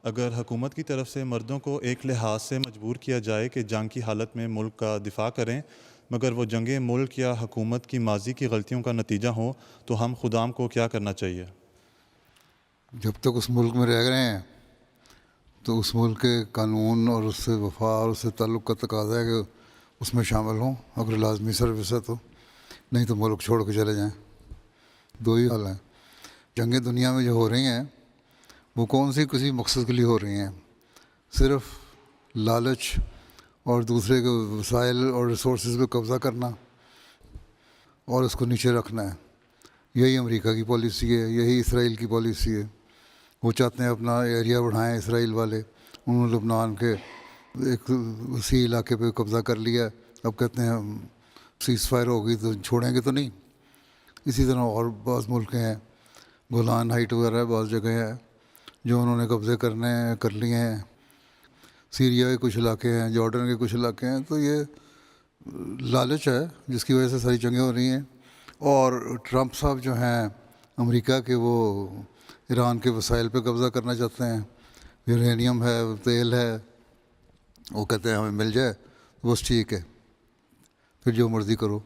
اگر حکومت کی طرف سے مردوں کو ایک لحاظ سے مجبور کیا جائے کہ جنگ کی حالت میں ملک کا دفاع کریں، مگر وہ جنگیں ملک یا حکومت کی ماضی کی غلطیوں کا نتیجہ ہوں، تو ہم خدام کو کیا کرنا چاہیے؟ جب تک اس ملک میں رہ رہے ہیں تو اس ملک کے قانون اور اس سے وفا اور اس سے تعلق کا تقاضا ہے کہ اس میں شامل ہوں، اگر لازمی سروس ہے تو، نہیں تو ملک چھوڑ کے چلے جائیں۔ دو ہی حال ہیں۔ جنگیں دنیا میں جو ہو رہی ہیں وہ کون سی کسی مقصد کے لیے ہو رہی ہیں؟ صرف لالچ اور دوسرے کے وسائل اور ریسورسز پہ قبضہ کرنا اور اس کو نیچے رکھنا ہے۔ یہی امریکہ کی پالیسی ہے، یہی اسرائیل کی پالیسی ہے۔ وہ چاہتے ہیں اپنا ایریا بڑھائیں اسرائیل والے، انہوں نے لبنان کے ایک وسیع علاقے پہ قبضہ کر لیا ہے، اب کہتے ہیں سیز فائر ہوگی تو چھوڑیں گے تو نہیں۔ اسی طرح اور بعض ملک ہیں، گولان ہائٹ وغیرہ بعض جگہیں ہیں جو انہوں نے قبضے کر لیے ہیں، سیریا کے کچھ علاقے ہیں، جارڈن کے کچھ علاقے ہیں۔ تو یہ لالچ ہے جس کی وجہ سے ساری جنگیں ہو رہی ہیں۔ اور ٹرمپ صاحب جو ہیں امریکہ کے، وہ ایران کے وسائل پہ قبضہ کرنا چاہتے ہیں، یورینیم ہے، تیل ہے، وہ کہتے ہیں ہمیں مل جائے بس ٹھیک ہے، پھر جو مرضی کرو۔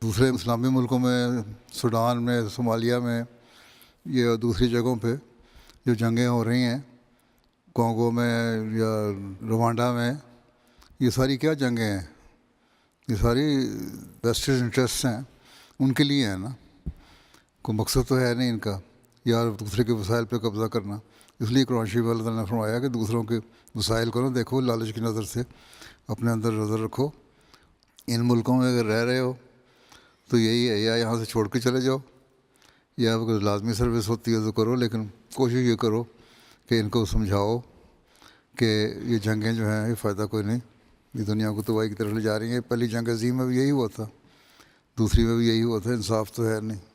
دوسرے اسلامی ملکوں میں، سوڈان میں، صومالیہ میں، یہ دوسری جگہوں پہ جو جنگیں ہو رہی ہیں، کانگو میں یا روانڈا میں، یہ ساری کیا جنگیں ہیں؟ یہ ساری ویسٹڈ انٹرسٹ ہیں، ان کے لیے ہیں نا، کوئی مقصد تو ہے نہیں ان کا، یا دوسرے کے وسائل پہ قبضہ کرنا۔ اس لیے قرآن شریف اللہ تعالیٰ نے فرمایا کہ دوسروں کے وسائل کو نہ دیکھو لالچ کی نظر سے، اپنے اندر نظر رکھو۔ ان ملکوں میں اگر رہ رہے ہو تو یہی ہے، یا یہاں سے چھوڑ کے چلے جاؤ، یا اگر لازمی سروس ہوتی ہے تو کرو، لیکن کوشش یہ کرو کہ ان کو سمجھاؤ کہ یہ جنگیں جو ہیں یہ فائدہ کوئی نہیں، یہ دنیا کو تباہی کی طرف لے جا رہی ہیں۔ پہلی جنگ عظیم میں بھی یہی ہوا تھا، دوسری میں بھی یہی ہوا تھا، انصاف تو ہے نہیں۔